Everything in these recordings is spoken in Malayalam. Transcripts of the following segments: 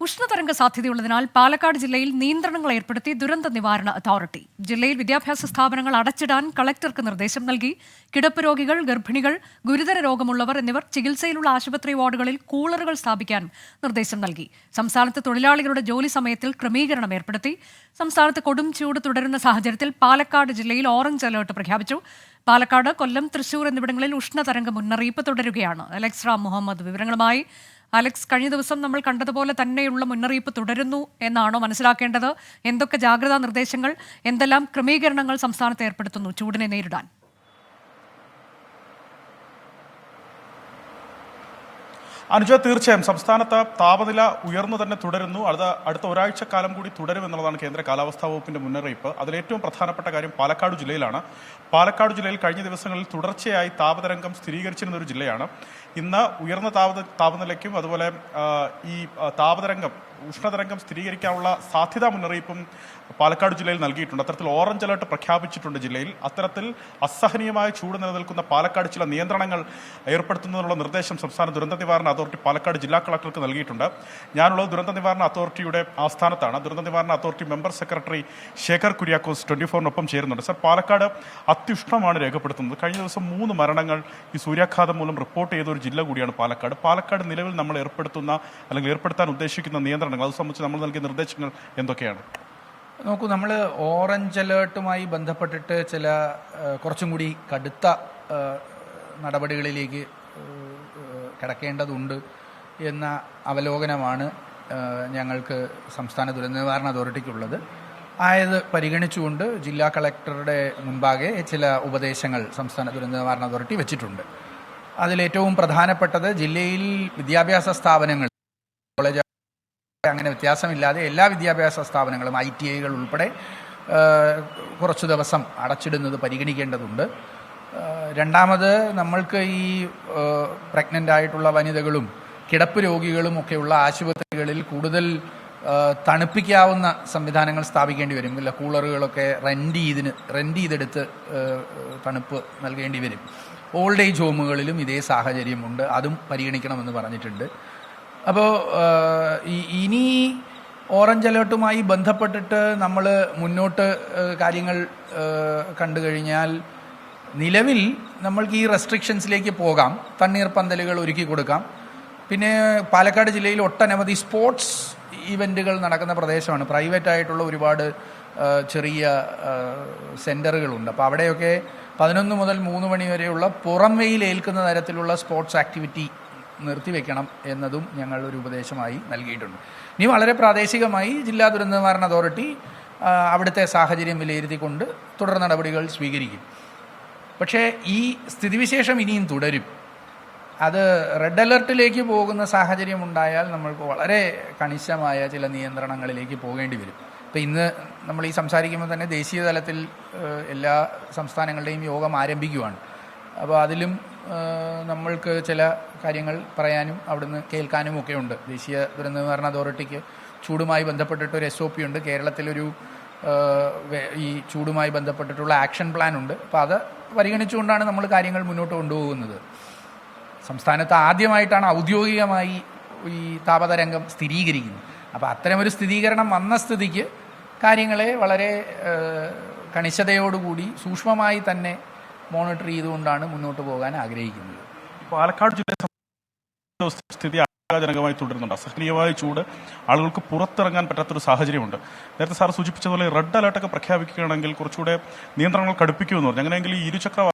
ഉഷ്ണതരംഗ സാധ്യതയുള്ളതിനാൽ പാലക്കാട് ജില്ലയിൽ നിയന്ത്രണങ്ങൾ ഏർപ്പെടുത്തി ദുരന്ത നിവാരണ അതോറിറ്റി. ജില്ലയിൽ വിദ്യാഭ്യാസ സ്ഥാപനങ്ങൾ അടച്ചിടാൻ കളക്ടർക്ക് നിർദ്ദേശം നൽകി. കിടപ്പ് രോഗികൾ, ഗർഭിണികൾ, ഗുരുതര രോഗമുള്ളവർ എന്നിവർ ചികിത്സയിലുള്ള ആശുപത്രി വാർഡുകളിൽ കൂളറുകൾ സ്ഥാപിക്കാൻ നിർദ്ദേശം നൽകി. സംസ്ഥാനത്ത് തൊഴിലാളികളുടെ ജോലി സമയത്തിൽ ക്രമീകരണം ഏർപ്പെടുത്തി. സംസ്ഥാനത്ത് കൊടും ചൂട് തുടരുന്ന സാഹചര്യത്തിൽ പാലക്കാട് ജില്ലയിൽ ഓറഞ്ച് അലർട്ട് പ്രഖ്യാപിച്ചു. പാലക്കാട്, കൊല്ലം, തൃശൂർ എന്നിവിടങ്ങളിൽ ഉഷ്ണതരംഗ മുന്നറിയിപ്പ് തുടരുകയാണ്. അലക്സ് റാം മുഹമ്മദ് വിവരങ്ങളുമായി. അലക്സ്, കഴിഞ്ഞ ദിവസം നമ്മൾ കണ്ടതുപോലെ തന്നെയുള്ള മുന്നറിയിപ്പ് തുടരുന്നു എന്നാണോ മനസ്സിലാക്കേണ്ടത്? എന്തൊക്കെ ജാഗ്രതാ നിർദ്ദേശങ്ങൾ, എന്തെല്ലാം ക്രമീകരണങ്ങൾ സംസ്ഥാനത്ത് ഏർപ്പെടുത്തുന്നു ചൂടിനെ നേരിടാൻ? അനുജ, തീർച്ചയായും സംസ്ഥാനത്ത് താപനില ഉയർന്നു തന്നെ തുടരുന്നു. അടുത്ത ഒരാഴ്ച കാലം കൂടി തുടരുമെന്നുള്ളതാണ് കേന്ദ്ര കാലാവസ്ഥാ വകുപ്പിന്റെ മുന്നറിയിപ്പ്. അതിലേറ്റവും പ്രധാനപ്പെട്ട കാര്യം പാലക്കാട് ജില്ലയിലാണ്. പാലക്കാട് ജില്ലയിൽ കഴിഞ്ഞ ദിവസങ്ങളിൽ തുടർച്ചയായി താപതരംഗം സ്ഥിരീകരിച്ചിരുന്ന ഒരു ജില്ലയാണ്. ഇന്ന് ഉയർന്ന താപനിലയ്ക്കും അതുപോലെ ഈ ഉഷ്ണതരംഗം സ്ഥിരീകരിക്കാനുള്ള സാധ്യതാ മുന്നറിയിപ്പും പാലക്കാട് ജില്ലയിൽ നൽകിയിട്ടുണ്ട്. അത്തരത്തിൽ ഓറഞ്ച് അലർട്ട് പ്രഖ്യാപിച്ചിട്ടുണ്ട് ജില്ലയിൽ. അത്തരത്തിൽ അസഹനീയമായ ചൂട് നിലനിൽക്കുന്ന പാലക്കാട് ചില നിയന്ത്രണങ്ങൾ ഏർപ്പെടുത്തുന്നതിനുള്ള നിർദ്ദേശം സംസ്ഥാന ദുരന്ത നിവാരണ അതോറിറ്റി പാലക്കാട് ജില്ലാ കളക്ടർക്ക് നൽകിയിട്ടുണ്ട്. ഞാനുള്ളത് ദുരന്ത നിവാരണ അതോറിറ്റിയുടെ ആസ്ഥാനത്താണ്. ദുരന്ത നിവാരണ authority member secretary Shekhar Kuriakose 24-നൊപ്പം ചേരുന്നുണ്ട്. സർ, പാലക്കാട് അത്യുഷ്ണമാണ് രേഖപ്പെടുത്തുന്നത്. കഴിഞ്ഞ ദിവസം 3 മരണങ്ങൾ ഈ സൂര്യാഘാതം മൂലം റിപ്പോർട്ട് ചെയ്ത ഒരു ജില്ല കൂടിയാണ് പാലക്കാട്. പാലക്കാട് നിലവിൽ നമ്മൾ ഏർപ്പെടുത്താൻ ഉദ്ദേശിക്കുന്ന നിയന്ത്രണങ്ങൾ, അത് സംബന്ധിച്ച് നമ്മൾ നൽകിയ നിർദ്ദേശങ്ങൾ എന്തൊക്കെയാണ്? നോക്കൂ, നമ്മൾ ഓറഞ്ച് അലേർട്ടുമായി ബന്ധപ്പെട്ടിട്ട് കുറച്ചും കൂടി കടുത്ത നടപടികളിലേക്ക് കടക്കേണ്ടതുണ്ട് എന്ന അവലോകനമാണ് ഞങ്ങൾക്ക് സംസ്ഥാന ദുരന്ത നിവാരണ അതോറിറ്റിക്കുള്ളത്. ആയത് പരിഗണിച്ചുകൊണ്ട് ജില്ലാ കളക്ടറുടെ മുൻപാകെ ചില ഉപദേശങ്ങൾ സംസ്ഥാന ദുരന്ത നിവാരണ അതോറിറ്റി വെച്ചിട്ടുണ്ട്. അതിലേറ്റവും പ്രധാനപ്പെട്ടത് ജില്ലയിൽ വിദ്യാഭ്യാസ സ്ഥാപനങ്ങൾ, കോളേജ് അങ്ങനെ വ്യത്യാസമില്ലാതെ എല്ലാ വിദ്യാഭ്യാസ സ്ഥാപനങ്ങളും ITIകൾ ഉൾപ്പെടെ കുറച്ചു ദിവസം അടച്ചിടുന്നത് പരിഗണിക്കേണ്ടതുണ്ട്. രണ്ടാമത്, നമ്മൾക്ക് ഈ പ്രഗ്നൻ്റ് ആയിട്ടുള്ള വനിതകളും കിടപ്പ് രോഗികളും ഒക്കെയുള്ള ആശുപത്രികളിൽ കൂടുതൽ തണുപ്പിക്കാവുന്ന സംവിധാനങ്ങൾ സ്ഥാപിക്കേണ്ടി വരും. ഇല്ല, കൂളറുകളൊക്കെ റെൻ്റ് ചെയ്തെടുത്ത് തണുപ്പ് നൽകേണ്ടി വരും. ഓൾഡ് ഏജ് ഹോമുകളിലും ഇതേ സാഹചര്യമുണ്ട്. അതും പരിഗണിക്കണമെന്ന് പറഞ്ഞിട്ടുണ്ട്. അപ്പോൾ ഇനി ഓറഞ്ച് അലേർട്ടുമായി ബന്ധപ്പെട്ടിട്ട് നമ്മൾ മുന്നോട്ട് കാര്യങ്ങൾ കണ്ടു കഴിഞ്ഞാൽ നിലവിൽ നമ്മൾക്ക് ഈ റെസ്ട്രിക്ഷൻസിലേക്ക് പോകാം. തണ്ണീർപ്പന്തലുകൾ ഒരുക്കി കൊടുക്കാം. പിന്നെ പാലക്കാട് ജില്ലയിൽ ഒട്ടനവധി സ്പോർട്സ് ഈവൻറ്റുകൾ നടക്കുന്ന പ്രദേശമാണ്. പ്രൈവറ്റ് ആയിട്ടുള്ള ഒരുപാട് ചെറിയ സെൻറ്ററുകളുണ്ട്. അപ്പോൾ അവിടെയൊക്കെ 11 മുതൽ 3 മണി വരെയുള്ള പുറം വെയിൽ ഏൽക്കുന്ന തരത്തിലുള്ള സ്പോർട്സ് ആക്ടിവിറ്റി നിർത്തിവെക്കണം എന്നതും ഞങ്ങൾ ഒരു ഉപദേശമായി നൽകിയിട്ടുണ്ട്. ഇനി വളരെ പ്രാദേശികമായി ജില്ലാ ദുരന്ത നിവാരണ അതോറിറ്റി അവിടുത്തെ സാഹചര്യം വിലയിരുത്തിക്കൊണ്ട് തുടർ നടപടികൾ സ്വീകരിക്കും. പക്ഷേ ഈ സ്ഥിതിവിശേഷം ഇനിയും തുടരും. അത് റെഡ് അലർട്ടിലേക്ക് പോകുന്ന സാഹചര്യം ഉണ്ടായാൽ നമ്മൾക്ക് വളരെ കണിശമായ ചില നിയന്ത്രണങ്ങളിലേക്ക് പോകേണ്ടി വരും. ഇപ്പോൾ ഇന്ന് നമ്മൾ ഈ സംസാരിക്കുമ്പോൾ തന്നെ ദേശീയ തലത്തിൽ എല്ലാ സംസ്ഥാനങ്ങളുടെയും യോഗം ആരംഭിക്കുകയാണ്. അപ്പോൾ അതിലും നമ്മൾക്ക് ചില കാര്യങ്ങൾ പറയാനും അവിടുന്ന് കേൾക്കാനും ഒക്കെ ഉണ്ട്. ദേശീയ ദുരന്ത നിവാരണ അതോറിറ്റിക്ക് ചൂടുമായി ബന്ധപ്പെട്ടിട്ടൊരു SOP ഉണ്ട്. കേരളത്തിലൊരു ഈ ചൂടുമായി ബന്ധപ്പെട്ടിട്ടുള്ള ആക്ഷൻ പ്ലാൻ ഉണ്ട്. അപ്പോൾ അത് പരിഗണിച്ചുകൊണ്ടാണ് നമ്മൾ കാര്യങ്ങൾ മുന്നോട്ട് കൊണ്ടുപോകുന്നത്. സംസ്ഥാനത്ത് ആദ്യമായിട്ടാണ് ഔദ്യോഗികമായി ഈ താപതരംഗം സ്ഥിരീകരിക്കുന്നത്. അപ്പോൾ അത്തരമൊരു സ്ഥിരീകരണം വന്ന സ്ഥിതിക്ക് കാര്യങ്ങളെ വളരെ കണിശതയോടുകൂടി സൂക്ഷ്മമായി തന്നെ മോണിറ്റർ ചെയ്തുകൊണ്ടാണ് മുന്നോട്ട് പോകാൻ ആഗ്രഹിക്കുന്നത്. പാലക്കാട് ജില്ലയിലെ സ്ഥിതി ആശങ്കാജനകമായി തുടരുന്നുണ്ട്. അസഹനീയമായ ചൂട്, ആളുകൾക്ക് പുറത്തിറങ്ങാൻ പറ്റാത്തൊരു സാഹചര്യമുണ്ട്. നേരത്തെ സാർ സൂചിപ്പിച്ചതുപോലെ റെഡ് അലർട്ടൊക്കെ പ്രഖ്യാപിക്കുകയാണെങ്കിൽ കുറച്ചുകൂടെ നിയന്ത്രണങ്ങൾ കടുപ്പിക്കുമെന്ന് പറഞ്ഞു. അങ്ങനെയെങ്കിൽ ഈ ഇരുചക്ര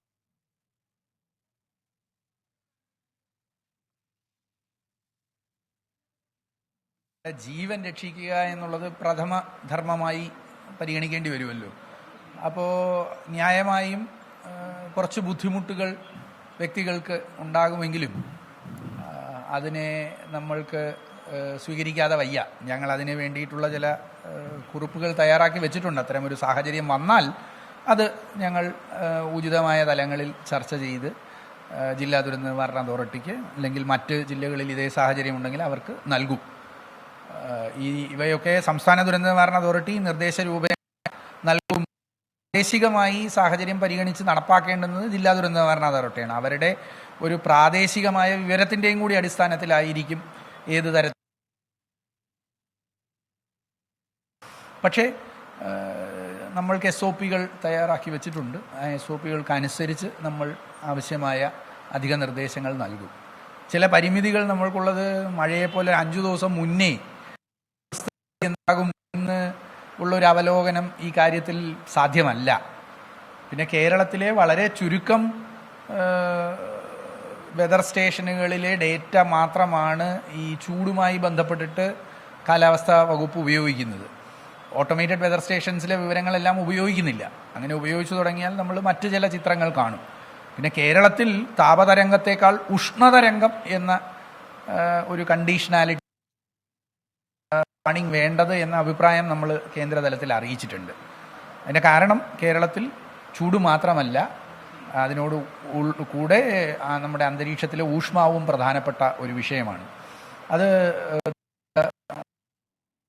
ജീവൻ രക്ഷിക്കുക എന്നുള്ളത് പ്രഥമ ധർമ്മമായി പരിഗണിക്കേണ്ടി വരുമല്ലോ. അപ്പോൾ ന്യായമായും കുറച്ച് ബുദ്ധിമുട്ടുകൾ വ്യക്തികൾക്ക് ഉണ്ടാകുമെങ്കിലും അതിനെ നമ്മൾക്ക് സ്വീകരിക്കാതെ വയ്യ. ഞങ്ങൾ അതിന് വേണ്ടിയിട്ടുള്ള ചില കുറിപ്പുകൾ തയ്യാറാക്കി വെച്ചിട്ടുണ്ട്. അത്തരമൊരു സാഹചര്യം വന്നാൽ അത് ഞങ്ങൾ ഉചിതമായ തലങ്ങളിൽ ചർച്ച ചെയ്ത് ജില്ലാ ദുരന്ത നിവാരണ അതോറിറ്റിക്ക് അല്ലെങ്കിൽ മറ്റ് ജില്ലകളിൽ ഇതേ സാഹചര്യം ഉണ്ടെങ്കിൽ അവർക്ക് നൽകും. ഇവയൊക്കെ സംസ്ഥാന ദുരന്ത നിവാരണ അതോറിറ്റി നിർദ്ദേശരൂപേണ നൽകും. പ്രാദേശികമായി സാഹചര്യം പരിഗണിച്ച് നടപ്പാക്കേണ്ടുന്നത് ജില്ലാ ദുരന്ത നിവാരണ അതോറിറ്റിയാണ്. അവരുടെ ഒരു പ്രാദേശികമായ വിവരത്തിൻ്റെയും കൂടി അടിസ്ഥാനത്തിലായിരിക്കും ഏത് തരത്തിൽ പക്ഷേ നമ്മൾക്ക് SOPകൾ തയ്യാറാക്കി വെച്ചിട്ടുണ്ട്. ആ SOPകൾക്കനുസരിച്ച് നമ്മൾ ആവശ്യമായ അധിക നിർദ്ദേശങ്ങൾ നൽകും. ചില പരിമിതികൾ നമ്മൾക്കുള്ളത് മഴയെപ്പോലെ 5 ദിവസം മുന്നേ എന്താകും എന്ന് ഉള്ളൊരു അവലോകനം ഈ കാര്യത്തിൽ സാധ്യമല്ല. പിന്നെ കേരളത്തിലെ വളരെ ചുരുക്കം വെതർ സ്റ്റേഷനുകളിലെ ഡേറ്റ മാത്രമാണ് ഈ ചൂടുമായി ബന്ധപ്പെട്ടിട്ട് കാലാവസ്ഥാ വകുപ്പ് ഉപയോഗിക്കുന്നത്. ഓട്ടോമേറ്റഡ് വെതർ സ്റ്റേഷൻസിലെ വിവരങ്ങളെല്ലാം ഉപയോഗിക്കുന്നില്ല. അങ്ങനെ ഉപയോഗിച്ചു തുടങ്ങിയാൽ നമ്മൾ മറ്റ് ചില ചിത്രങ്ങൾ കാണും. പിന്നെ കേരളത്തിൽ താപതരംഗത്തേക്കാൾ ഉഷ്ണതരംഗം എന്ന ഒരു കണ്ടീഷനാലിറ്റി വാണിംഗ് വേണ്ടത് എന്ന അഭിപ്രായം നമ്മൾ കേന്ദ്രതലത്തിൽ അറിയിച്ചിട്ടുണ്ട്. അതിൻ്റെ കാരണം കേരളത്തിൽ ചൂട് മാത്രമല്ല, അതിനോട് കൂടെ നമ്മുടെ അന്തരീക്ഷത്തിലെ ഊഷ്മാവും പ്രധാനപ്പെട്ട ഒരു വിഷയമാണ്. അത്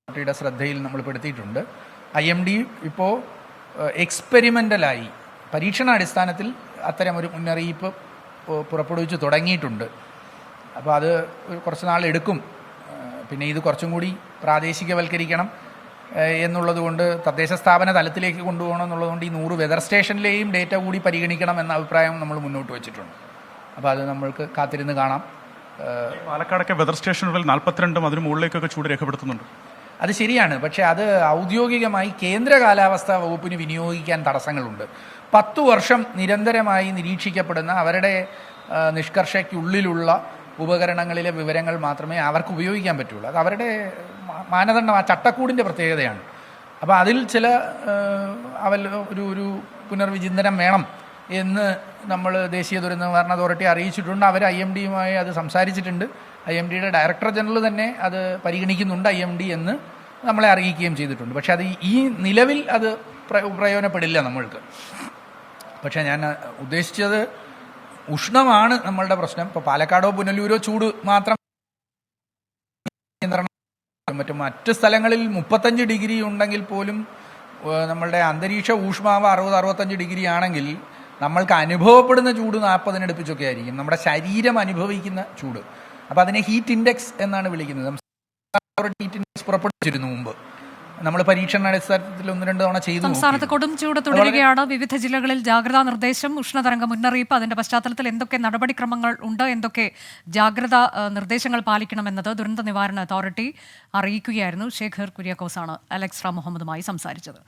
യുടെ ശ്രദ്ധയിൽ നമ്മൾ പെടുത്തിയിട്ടുണ്ട്. IMD ഇപ്പോൾ എക്സ്പെരിമെൻ്റലായി പരീക്ഷണാടിസ്ഥാനത്തിൽ അത്തരമൊരു മുന്നറിയിപ്പ് പുറപ്പെടുവിച്ച് തുടങ്ങിയിട്ടുണ്ട്. അപ്പോൾ അത് കുറച്ച് നാൾ എടുക്കും. പിന്നെ ഇത് കുറച്ചും കൂടി പ്രാദേശികവൽക്കരിക്കണം എന്നുള്ളതുകൊണ്ട്, തദ്ദേശ സ്ഥാപന തലത്തിലേക്ക് കൊണ്ടുപോകണം എന്നുള്ളതുകൊണ്ട് ഈ 100 വെതർ സ്റ്റേഷനിലെയും ഡേറ്റ കൂടി പരിഗണിക്കണം എന്ന അഭിപ്രായം നമ്മൾ മുന്നോട്ട് വെച്ചിട്ടുണ്ട്. അപ്പോൾ അത് നമ്മൾക്ക് കാത്തിരുന്ന് കാണാം. പാലക്കാടൊക്കെ വെതർ സ്റ്റേഷനുകളിൽ 42 അതിന് മുകളിലേക്കൊക്കെ ചൂട് രേഖപ്പെടുത്തുന്നുണ്ട്. അത് ശരിയാണ്. പക്ഷേ അത് ഔദ്യോഗികമായി കേന്ദ്ര കാലാവസ്ഥാ വകുപ്പിന് വിനിയോഗിക്കാൻ തടസ്സങ്ങളുണ്ട്. 10 വർഷം നിരന്തരമായി നിരീക്ഷിക്കപ്പെടുന്ന അവരുടെ നിഷ്കർഷയ്ക്കുള്ളിലുള്ള ഉപകരണങ്ങളിലെ വിവരങ്ങൾ മാത്രമേ അവർക്ക് ഉപയോഗിക്കാൻ പറ്റുള്ളൂ. അത് അവരുടെ മാനദണ്ഡം, ആ ചട്ടക്കൂടിൻ്റെ പ്രത്യേകതയാണ്. അപ്പോൾ അതിൽ ചില ഒരു പുനർവിചിന്തനം വേണം എന്ന് നമ്മൾ ദേശീയ ദുരന്ത നിവാരണ അതോറിറ്റി അറിയിച്ചിട്ടുണ്ട്. അവർ IMDയുമായി അത് സംസാരിച്ചിട്ടുണ്ട്. IMDയുടെ ഡയറക്ടർ ജനറൽ തന്നെ അത് പരിഗണിക്കുന്നുണ്ട് IMD എന്ന് നമ്മളെ അറിയിക്കുകയും ചെയ്തിട്ടുണ്ട്. പക്ഷെ അത് ഈ നിലവിൽ അത് പ്രയോജനപ്പെടില്ല നമ്മൾക്ക്. പക്ഷേ ഞാൻ ഉദ്ദേശിച്ചത് ഉഷ്ണമാണ് നമ്മളുടെ പ്രശ്നം. ഇപ്പോൾ പാലക്കാടോ പുനലൂരോ ചൂട് മാത്രം മറ്റ് സ്ഥലങ്ങളിൽ 35 ഡിഗ്രി ഉണ്ടെങ്കിൽ പോലും നമ്മളുടെ അന്തരീക്ഷ ഊഷ്മാവ് 60-65 ഡിഗ്രി ആണെങ്കിൽ നമ്മൾക്ക് അനുഭവപ്പെടുന്ന ചൂട് 40 അടുപ്പിച്ചൊക്കെ ആയിരിക്കും, നമ്മുടെ ശരീരം അനുഭവിക്കുന്ന ചൂട്. അപ്പോൾ അതിനെ ഹീറ്റ് ഇൻഡെക്സ് എന്നാണ് വിളിക്കുന്നത്. ഹീറ്റ് ഇൻഡെക്സ് പുറപ്പെടുവിച്ചിരുന്നു മുമ്പ്. നമ്മൾ പരീക്ഷണാടിസ്ഥാനത്തിൽ 1-2 തവണ ചെയ്തു. സംസ്ഥാനത്ത് കൊടും ചൂട് തുടരുകയാണ്. വിവിധ ജില്ലകളിൽ ജാഗ്രതാ നിർദ്ദേശം, ഉഷ്ണതരംഗ മുന്നറിയിപ്പ്. അതിന്റെ പശ്ചാത്തലത്തിൽ എന്തൊക്കെ നടപടിക്രമങ്ങൾ ഉണ്ട്, എന്തൊക്കെ ജാഗ്രതാ നിർദ്ദേശങ്ങൾ പാലിക്കണമെന്നത് ദുരന്ത നിവാരണ അതോറിറ്റി അറിയിക്കുകയായിരുന്നു. ശേഖർ കുര്യാക്കോസാണ് അലക്സ് റാം മുഹമ്മദുമായി സംസാരിച്ചത്.